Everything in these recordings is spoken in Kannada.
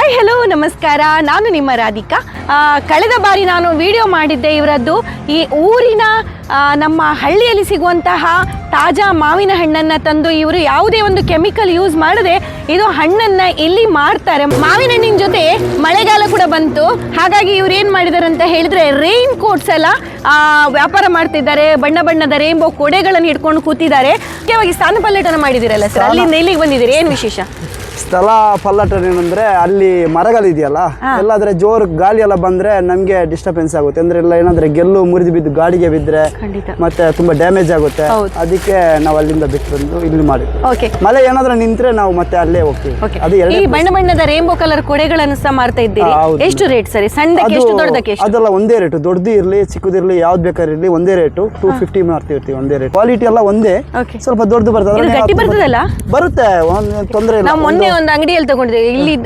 ಹಾಯ್ ಹಲೋ ನಮಸ್ಕಾರ, ನಾನು ನಿಮ್ಮ ರಾಧಿಕಾ. ಕಳೆದ ಬಾರಿ ನಾನು ವಿಡಿಯೋ ಮಾಡಿದ್ದೆ ಇವರದ್ದು ಈ ಊರಿನ ನಮ್ಮ ಹಳ್ಳಿಯಲ್ಲಿ ಸಿಗುವಂತಹ ತಾಜಾ ಮಾವಿನ ಹಣ್ಣನ್ನು ತಂದು ಇವರು ಯಾವುದೇ ಒಂದು ಕೆಮಿಕಲ್ ಯೂಸ್ ಮಾಡದೆ ಇದು ಹಣ್ಣನ್ನು ಇಲ್ಲಿ ಮಾರ್ತಾರೆ. ಮಾವಿನ ಹಣ್ಣಿನ ಜೊತೆ ಮಳೆಗಾಲ ಕೂಡ ಬಂತು, ಹಾಗಾಗಿ ಇವ್ರು ಏನು ಮಾಡಿದ್ದಾರೆ ಅಂತ ಹೇಳಿದ್ರೆ ರೈನ್ ಕೋಟ್ಸ್ ಎಲ್ಲ ವ್ಯಾಪಾರ ಮಾಡ್ತಿದ್ದಾರೆ. ಬಣ್ಣ ಬಣ್ಣದ ರೇನ್ಬೋ ಕೊಡೆಗಳನ್ನು ಹಿಡ್ಕೊಂಡು ಕೂತಿದ್ದಾರೆ. ಮುಖ್ಯವಾಗಿ ಸ್ಥಾನ ಪಲ್ಲಟನ ಮಾಡಿದಿರಲ್ಲ ಸರ್, ಅಲ್ಲಿಂದ ಇಲ್ಲಿಗೆ ಬಂದಿದ್ದೀರಿ, ಏನು ವಿಶೇಷ? ಸ್ಥಳ ಪಲ್ಲಟನ ಏನಂದ್ರೆ ಅಲ್ಲಿ ಮರಗಳಿದೆಯಲ್ಲ, ಎಲ್ಲಾದ್ರೆ ಜೋರ್ ಗಾಳಿ ಎಲ್ಲ ಬಂದ್ರೆ ನಮ್ಗೆ ಡಿಸ್ಟರ್ಬೆನ್ಸ್ ಆಗುತ್ತೆ. ಅಂದ್ರೆ ಎಲ್ಲ ಏನಾದ್ರೆ ಗೆಲ್ಲು ಮುರಿದು ಬಿದ್ದು ಗಾಡಿಗೆ ಬಿದ್ರೆ ಮತ್ತೆ ತುಂಬಾ ಡ್ಯಾಮೇಜ್ ಆಗುತ್ತೆ. ಅದಕ್ಕೆ ನಾವು ಅಲ್ಲಿಂದ ಬಿಟ್ಟು ಬಂದು ಇಲ್ಲಿ ಮಾಡಿದ್ವಿ. ಮಳೆ ಏನಾದ್ರೆ ನಿಂತ್ರೆ ನಾವು ಮತ್ತೆ ಅಲ್ಲೇ ಹೋಗ್ತೀವಿ. ಈ ಬಣ್ಣ ಬಣ್ಣದ ರೇನ್ಬೋ ಕಲರ್ ಕೊಡೆಗಳನ್ನು ಸಹ ಮಾರ್ತಾ ಇದ್ದೀರಿ. ಎಷ್ಟು ರೇಟ್ ಸರಿ? ಸಣ್ಣಕ್ಕೆ ಎಷ್ಟು, ದೊಡ್ಡದಕ್ಕೆ ಎಷ್ಟು? ಅದೆಲ್ಲ ಒಂದೇ ರೇಟು, ದೊಡ್ಡದು ಇರ್ಲಿ ಚಿಕ್ಕದಿರ್ಲಿ ಯಾವ್ದು ಬೇಕಾದ್ರೆ ಇರ್ಲಿ ಒಂದೇ ರೇಟು. 250 ಮಾಡ್ತಿರ್ತೀವಿ, ಒಂದೇ ರೇಟ್. ಕ್ವಾಲಿಟಿ ಎಲ್ಲ ಒಂದೇ, ಸ್ವಲ್ಪ ದೊಡ್ಡದು ಬರ್ತದಲ್ಲ, ಬರುತ್ತೆ, ತೊಂದರೆ ಇಲ್ಲ. ಮೊನ್ನೆ ಒಂದು ಅಂಗಡಿಯಲ್ಲಿ ತಗೊಂಡಿದ್ದೆ,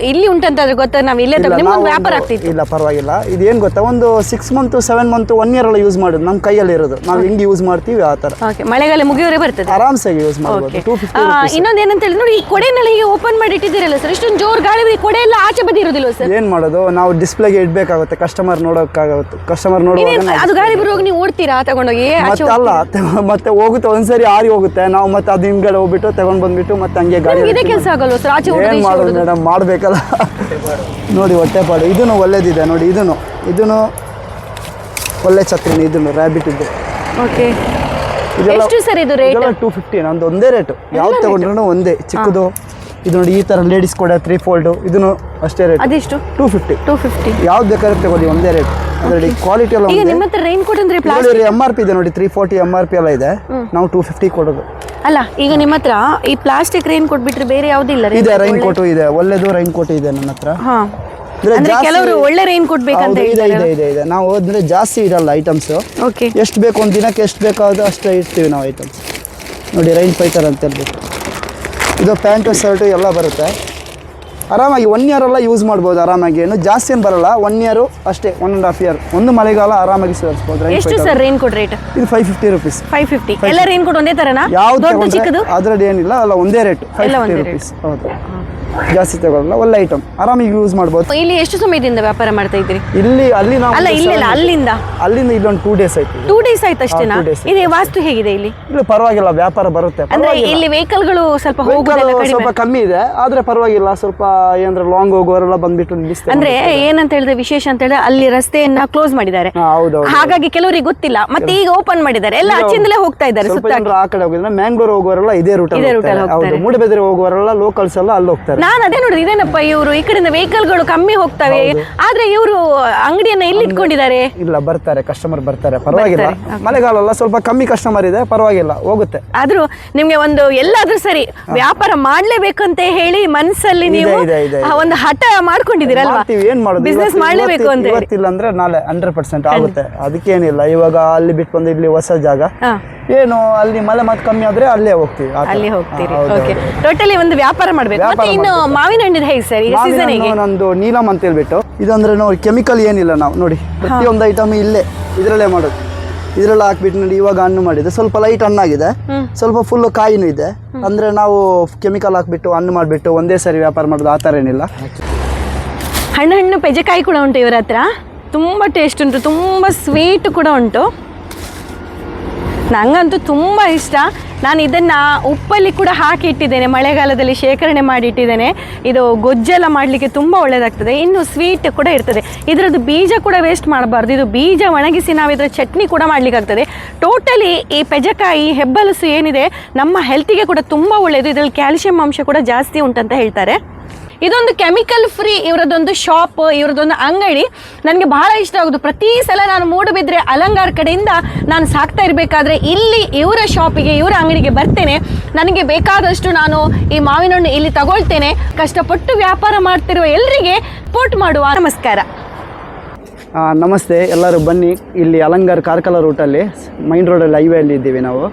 ಇಲ್ಲಿ ಉಂಟಂತಾದ್ರೆ ಗೊತ್ತಾ, ನಾವು ಇಲ್ಲೇ ತಗೊಂಡು ವ್ಯಾಪಾರ ಆಗ್ತಿತ್ತು. ಇಲ್ಲ ಪರವಾಗಿಲ್ಲ. ಇದೇನ್ ಗೊತ್ತಾ, ಒಂದು 6 ಮಂತ್ 7 ಮಂತ್ 1 year ಎಲ್ಲ ಯೂಸ್ ಮಾಡೋದು ನಮ್ಮ ಕೈಯಲ್ಲಿ ಇರೋದು. ನಾವು ಹೆಂಗೆ ಯೂಸ್ ಮಾಡ್ತೀವಿ ಆ ತರ. ಮಳೆಗಾಲ ಮುಗಿಯೋರೆ ಬರ್ತದೆ, ಆರಾಮ್ಸಾಗಿ ಯೂಸ್ ಮಾಡಬಹುದು. 250. ಇನ್ನೊಂದು ಏನಂತ ಹೇಳಿದ್ರೆ ನೋಡಿ, ಈ ಕೊಡೆನೆಲ್ಲ ಹೀಗೆ ಓಪನ್ ಮಾಡಿ ಇಟ್ಟಿದ್ದೀರಲ್ಲ ಸರ್, ಇಷ್ಟೊಂದು ಜೋರ್ ಗಾಳಿ ಕೊಡೆ ಎಲ್ಲ ಆಚೆ ಬದಿ ಇರೋದಿಲ್ಲ ಸರ್? ಏನ್ ಮಾಡೋದು, ನಾವು ಡಿಸ್ಪ್ಲೇಗೆ ಇಡ್ಬೇಕಾಗುತ್ತೆ, ಕಸ್ಟಮರ್ ನೋಡೋಕ್ಕಾಗುತ್ತೆ. ಕಸ್ಟಮರ್ ನೋಡುವಾಗ ಅದು ಗಾಳಿ ಬರುವಾಗ ನೀವು ಓಡ್ತೀರಾ ತಗೊಂಡೋಗಿ? ಅಲ್ಲ, ಮತ್ತೆ ಹೋಗುತ್ತೆ, ಒಂದ್ಸರಿ ಆರಿ ಹೋಗುತ್ತೆ. ನಾವು ಮತ್ತೆ ಅದ್ ಹಿಂದ್ಗಡೆ ಹೋಗ್ಬಿಟ್ಟು ತಗೊಂಡ್ ಬಂದ್ಬಿಟ್ಟು ಮತ್ತೆ ಹಂಗೆ ಗಾಡಿ. ಇದೇ ಕೆಲಸ ಆಗಲ್ವ ಸರ್ ಆಚೆ? ಏನ್ ಮಾಡೋದು ಮೇಡಮ್, ಮಾಡ್ಬೇಕಲ್ಲ. ನೋಡಿ ಹೊಟ್ಟೆಪಾಡು ಇದನ್ನು ಒಳ್ಳೇದಿದೆ ನೋಡಿ, ಇದನ್ನು ಒಳ್ಳೆ ಛತ್ರಿನಿ, ಇದನ್ನು ರ್ಯಾಬಿಟ್ ಇದ್ದು. ಓಕೆ, ಎಷ್ಟು ಸರ್ ಇದು ರೇಟ್? 250. ನಂದು ಒಂದೇ ರೇಟು, ಯಾವ್ದು ತಗೊಂಡ್ರು ಒಂದೇ. ಚಿಕ್ಕದು ಇದು ನೋಡಿ, ಈ ತರ ಲೇಡೀಸ್ ಕೂಡ 3 fold, ಇದನ್ನು ಅಷ್ಟೇ ರೇಟ್. ಅದೆಷ್ಟು? 250. ಯಾವ್ದು ಬೇಕಾದ್ರೆ ತಗೊಳ್ಳಿ, ಒಂದೇ ರೇಟ್. ಅದರಲ್ಲಿ ಕ್ವಾಲಿಟಿ ಎಲ್ಲ ಈಗ ನಿಮ್ಮ ಹತ್ರ ರೈನ್ ಕೋಟ್ ಅಂದ್ರೆ MRP ಇದೆ ನೋಡಿ, 340 MRP ಎಲ್ಲ ಇದೆ. ನಾವು 250 ಕೊಡೋದು. ಅಲ್ಲ, ಈಗ ನಿಮ್ಮ ಹತ್ರ ಈ ಪ್ಲಾಸ್ಟಿಕ್ ರೈನ್ ಕೋಟ್ ಬಿಟ್ರೆ ಬೇರೆ ಯಾವುದಿಲ್ಲ? ಇದೆ, ರೈನ್ ಕೋಟ್ ಇದೆ, ಒಳ್ಳೆದು ರೈನ್ ಕೋಟ್ ಇದೆ ನನ್ನ ಹತ್ರ. ಅಂದ್ರೆ ಕೆಲವರು ಒಳ್ಳೆ ರೈನ್ ಕೋಟ್ ಬೇಕಂತ ಇದೆ. ನಾವು ಅಂದ್ರೆ ಜಾಸ್ತಿ ಇರಲ್ಲ ಐಟಮ್ಸ್. ಎಷ್ಟು ಬೇಕು, ಒಂದು ದಿನಕ್ಕೆ ಎಷ್ಟು ಬೇಕಾದ್ರು ಅಷ್ಟೇ ಇರ್ತೀವಿ ನಾವು ಐಟಮ್ಸ್. ನೋಡಿ ರೈನ್ ಫೈಟರ್ ಅಂತ ಹೇಳ್ಬಿಟ್ಟು ಇದು ಪ್ಯಾಂಟು ಶರ್ಟು ಎಲ್ಲ ಬರುತ್ತೆ. ಆರಾಮಾಗಿ 1 year ಎಲ್ಲ ಯೂಸ್ ಮಾಡ್ಬೋದು ಆರಾಮಾಗಿ. ಏನು ಜಾಸ್ತಿ ಏನು ಬರಲ್ಲ, 1 year ಅಷ್ಟೇ, 1.5 year. ಒಂದು ಮಳೆಗಾಲ ಆರಾಮಾಗಿ ಸೇರಿಸ್ಬೋದು. ಎಷ್ಟು ಸರ್ ರೈನ್ ಕೋಟ್ ರೇಟ್? ಇದು 550 rupees. 550. ಎಲ್ಲ ರೈನ್ ಕೋಟ್ ಒಂದೇ ತರನಾ? ಯಾವ್ದು ಚಿಕ್ಕದು ಅದರಲ್ಲಿ ಏನಿಲ್ಲ, ಅಲ್ಲ ಒಂದೇ ರೇಟ್, 550 rupees. ಹೌದು, ಜಾಸ್ತಿ ತಗೊಳ್ಳಲ್ಲ, ಒಳ್ಳೆ ಐಟಮ್, ಆರಾಮಾಗಿ ಯೂಸ್ ಮಾಡ್ಬೋದು. ಇಲ್ಲಿ ಎಷ್ಟು ಸಮಯದಿಂದ ವ್ಯಾಪಾರ ಮಾಡ್ತಾ ಇದ್ದೀರಿ? ಅಲ್ಲಿ ನಾವು ಅಲ್ಲಿಂದ ಇಲ್ಲೊಂದು 2 days ಆಯ್ತು. 2 days ಆಯ್ತು ಅಷ್ಟೇನಾ? ಇದೆ ವಾಸ್ತು ಹೇಗಿದೆ ಇಲ್ಲಿ? ಪರವಾಗಿಲ್ಲ, ವ್ಯಾಪಾರ ಬರುತ್ತೆ. ಅಂದ್ರೆ ಇಲ್ಲಿ ವೆಹಿಕಲ್ಗಳು ಸ್ವಲ್ಪ ಕಮ್ಮಿ ಇದೆ, ಆದ್ರೆ ಪರವಾಗಿಲ್ಲ. ಸ್ವಲ್ಪ ಏನಂದ್ರೆ ಲಾಂಗ್ ಹೋಗೋರೆಲ್ಲ ಬಂದ್ಬಿಟ್ಟು ನಿಲ್ಲಿಸ್ತಾರೆ. ಅಂದ್ರೆ ಏನಂತ ಹೇಳಿದ್ರೆ ವಿಶೇಷ ಅಂತ ಹೇಳಿದ್ರೆ ಅಲ್ಲಿ ರಸ್ತೆಯನ್ನ ಕ್ಲೋಸ್ ಮಾಡಿದ್ದಾರೆ, ಹಾಗಾಗಿ ಕೆಲವರಿಗೆ ಗೊತ್ತಿಲ್ಲ. ಮತ್ತೆ ಈಗ ಓಪನ್ ಮಾಡಿದ್ದಾರೆ, ಎಲ್ಲ ಆಚೆಯಿಂದಲೇ ಹೋಗ್ತಾ ಇದ್ದಾರೆ. ಆ ಕಡೆ ಹೋಗಿದ್ರೆ ಮ್ಯಾಂಗ್ಳೂರ್ ಹೋಗೋರೆಲ್ಲ ಇದೇ ರೂಟ್, ಮೂಡಬಿದ್ರೆ ಹೋಗೋರೆಲ್ಲ ಲೋಕಲ್ಸ್ ಎಲ್ಲ ಅಲ್ಲಿ ಹೋಗ್ತಾರೆ. ನಾನು ಅದೇ ನೋಡಿದ್ರೆ, ಇದೇನಪ್ಪ ಇವರು ಈ ಕಡೆಯಿಂದ ವೆಹಿಕಲ್ಗಳು ಕಮ್ಮಿ ಹೋಗ್ತವೆ, ಆದ್ರೆ ಇವರು ಅಂಗಡಿಯನ್ನ ಇಲ್ಲಿ ಇಟ್ಕೊಂಡಿದ್ದಾರೆ. ಇಲ್ಲ, ಬರ್ತಾರೆ, ಕಸ್ಟಮರ್ ಬರ್ತಾರೆ, ಪರವಾಗಿಲ್ಲ. ಮಳೆಗಾಲ ಅಲ್ಲ, ಸ್ವಲ್ಪ ಕಮ್ಮಿ ಕಸ್ಟಮರ್ ಇದೆ, ಪರವಾಗಿಲ್ಲ, ಹೋಗುತ್ತೆ. ಆದ್ರೂ ನಿಮ್ಗೆ ಒಂದು ಎಲ್ಲಾದ್ರೂ ಸರಿ ವ್ಯಾಪಾರ ಮಾಡ್ಲೇಬೇಕಂತ ಹೇಳಿ ಮನಸ್ಸಲ್ಲಿ ನೀವು ಒಂದು ಹಠ ಮಾಡ್ಕೊಂಡಿದ್ದೀರಲ್ವಾ? ಏನ್ ಮಾಡೋದು, ಬಿಸ್ನೆಸ್ ಮಾಡ್ಲೇಬೇಕು ಅಂತ. ಇವತ್ತಿಲ್ಲ ಅಂದ್ರೆ ನಾಳೆ 100% ಆಗುತ್ತೆ. ಅದಕ್ಕೇನಿಲ್ಲ. ಇವಾಗ ಅಲ್ಲಿ ಬಿಟ್ಟು ಬಂದು ಇಲ್ಲಿ ಹೊಸ ಜಾಗ, ಏನು ಅಲ್ಲಿ ಮಳೆ ಮತ್ತೆ ಕಮ್ಮಿ ಆದ್ರೆ ಅಲ್ಲೇ ಹೋಗ್ತೀವಿ. ಅಲ್ಲಿ ಹೋಗ್ತೀರಿ. ಓಕೆ, ಟೋಟಲಿ ಒಂದು ವ್ಯಾಪಾರ ಮಾಡ್ಬೇಕು. ಮತ್ತೆ ಇನ್ನು ಮಾವಿನ ಹಣ್ಣಿನ ಹೇಗೆ ಸರ್ ಈ ಸೀಸನ್? ನಂದು ನೀಲಮ್ ಅಂತ ಹೇಳ್ಬಿಟ್ಟು, ಇದಂದ್ರೆ ನೋಡಿ ಕೆಮಿಕಲ್ ಏನಿಲ್ಲ. ನಾವು ನೋಡಿ ಪ್ರತಿಯೊಂದು ಐಟಮ್ ಇಲ್ಲೇ ಇದರಲ್ಲೇ ಮಾಡೋದು. ಇದರೆಲ್ಲ ಹಾಕ್ಬಿಟ್ಟು ನೋಡಿ, ಇವಾಗ ಹಣ್ಣು ಮಾಡಿದೆ, ಸ್ವಲ್ಪ ಲೈಟ್ ಹಣ್ಣಾಗಿದೆ, ಸ್ವಲ್ಪ ಫುಲ್ ಕಾಯಿನೂ ಇದೆ. ಅಂದ್ರೆ ನಾವು ಕೆಮಿಕಲ್ ಹಾಕ್ಬಿಟ್ಟು ಹಣ್ಣು ಮಾಡಿಬಿಟ್ಟು ಒಂದೇ ಸರಿ ವ್ಯಾಪಾರ ಮಾಡೋದು ಆ ಥರ ಏನಿಲ್ಲ. ಹಣ್ಣು ಪೆಜಕಾಯಿ ಕೂಡ ಉಂಟು ಇವರ ಹತ್ರ, ತುಂಬ ಟೇಸ್ಟ್ ಉಂಟು, ತುಂಬ ಸ್ವೀಟ್ ಕೂಡ ಉಂಟು. ನಂಗಂತೂ ತುಂಬ ಇಷ್ಟ. ನಾನು ಇದನ್ನು ಉಪ್ಪಲ್ಲಿ ಕೂಡ ಹಾಕಿ ಇಟ್ಟಿದ್ದೇನೆ, ಮಳೆಗಾಲದಲ್ಲಿ ಶೇಖರಣೆ ಮಾಡಿ ಇಟ್ಟಿದ್ದೇನೆ. ಇದು ಗೊಜ್ಜೆಲ್ಲ ಮಾಡಲಿಕ್ಕೆ ತುಂಬ ಒಳ್ಳೆಯದಾಗ್ತದೆ. ಇನ್ನು ಸ್ವೀಟ್ ಕೂಡ ಇರ್ತದೆ. ಇದರದ್ದು ಬೀಜ ಕೂಡ ವೇಸ್ಟ್ ಮಾಡಬಾರ್ದು. ಇದು ಬೀಜ ಒಣಗಿಸಿ ನಾವು ಇದರ ಚಟ್ನಿ ಕೂಡ ಮಾಡಲಿಕ್ಕಾಗ್ತದೆ. ಟೋಟಲಿ ಈ ಪೆಜಕಾಯಿ, ಹೆಬ್ಬಲಸು ಏನಿದೆ ನಮ್ಮ ಹೆಲ್ತಿಗೆ ಕೂಡ ತುಂಬ ಒಳ್ಳೆಯದು. ಇದರಲ್ಲಿ ಕ್ಯಾಲ್ಸಿಯಂ ಅಂಶ ಕೂಡ ಜಾಸ್ತಿ ಉಂಟಂತ ಹೇಳ್ತಾರೆ. ಇದೊಂದು ಕೆಮಿಕಲ್ ಫ್ರೀ ಇವರದೊಂದು ಶಾಪ್, ಇವರದೊಂದು ಅಂಗಡಿ ನನಗೆ ಬಹಳ ಇಷ್ಟ ಆಗೋದು. ಪ್ರತಿ ಸಲ ನಾನು ಮೂಡಬಿದ್ರೆ ಅಲಂಗಾರ ಕಡೆಯಿಂದ ನಾನು ಸಾಕ್ತಾ ಇರಬೇಕಾದ್ರೆ ಇಲ್ಲಿ ಇವರ ಶಾಪಿಗೆ, ಇವರ ಅಂಗಡಿಗೆ ಬರ್ತೇನೆ. ನನಗೆ ಬೇಕಾದಷ್ಟು ನಾನು ಈ ಮಾವಿನ ಹಣ್ಣು ಇಲ್ಲಿ ತಗೊಳ್ತೇನೆ. ಕಷ್ಟಪಟ್ಟು ವ್ಯಾಪಾರ ಮಾಡ್ತಿರುವ ಎಲ್ಲರಿಗೆ ಸಪೋರ್ಟ್ ಮಾಡುವ. ನಮಸ್ಕಾರ. ನಮಸ್ತೆ, ಎಲ್ಲರೂ ಬನ್ನಿ. ಇಲ್ಲಿ ಅಲಂಗಾರ ಕಾರ್ಕಳ ರೂಟಲ್ಲಿ ಮೈನ್ ರೋಡಲ್ಲಿ ಹೈವೇಯಲ್ಲಿ ಇದ್ದೀವಿ ನಾವು.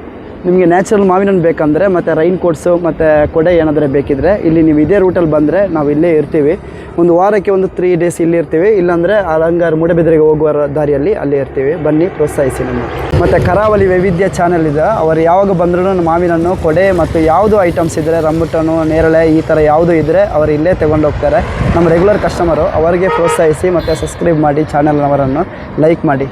ನಿಮಗೆ ನ್ಯಾಚುರಲ್ ಮಾವಿನ ಹಣ್ಣು ಬೇಕಂದರೆ ಮತ್ತು ರೈನ್ ಕೋಟ್ಸು ಮತ್ತು ಕೊಡೆ ಏನಾದರೂ ಬೇಕಿದ್ರೆ ಇಲ್ಲಿ ನೀವು ಇದೇ ರೂಟಲ್ಲಿ ಬಂದರೆ ನಾವು ಇಲ್ಲೇ ಇರ್ತೀವಿ. ಒಂದು ವಾರಕ್ಕೆ ಒಂದು 3 ಡೇಸ್ ಇಲ್ಲಿ ಇರ್ತೀವಿ, ಇಲ್ಲಾಂದರೆ ಅಲಂಗಾರ್ ಮೂಡಬಿದ್ರೆಗೆ ಹೋಗುವ ದಾರಿಯಲ್ಲಿ ಅಲ್ಲಿ ಇರ್ತೀವಿ. ಬನ್ನಿ, ಪ್ರೋತ್ಸಾಹಿಸಿ ನಮ್ಮ. ಮತ್ತು ಕರಾವಳಿ ವೈವಿಧ್ಯ ಚಾನೆಲ್ ಇದೆ, ಅವರು ಯಾವಾಗ ಬಂದ್ರೂ ಮಾವಿನ ಹಣ್ಣು, ಕೊಡೆ ಮತ್ತು ಯಾವುದು ಐಟಮ್ಸ್ ಇದ್ದರೆ ರಂಬುಟನು, ನೇರಳೆ ಈ ಥರ ಯಾವುದು ಇದ್ದರೆ ಅವರು ಇಲ್ಲೇ ತಗೊಂಡು ಹೋಗ್ತಾರೆ. ನಮ್ಮ ರೆಗ್ಯುಲರ್ ಕಸ್ಟಮರು, ಅವರಿಗೆ ಪ್ರೋತ್ಸಾಹಿಸಿ ಮತ್ತು ಸಬ್ಸ್ಕ್ರೈಬ್ ಮಾಡಿ, ಚಾನಲ್ನವರನ್ನು ಲೈಕ್ ಮಾಡಿ.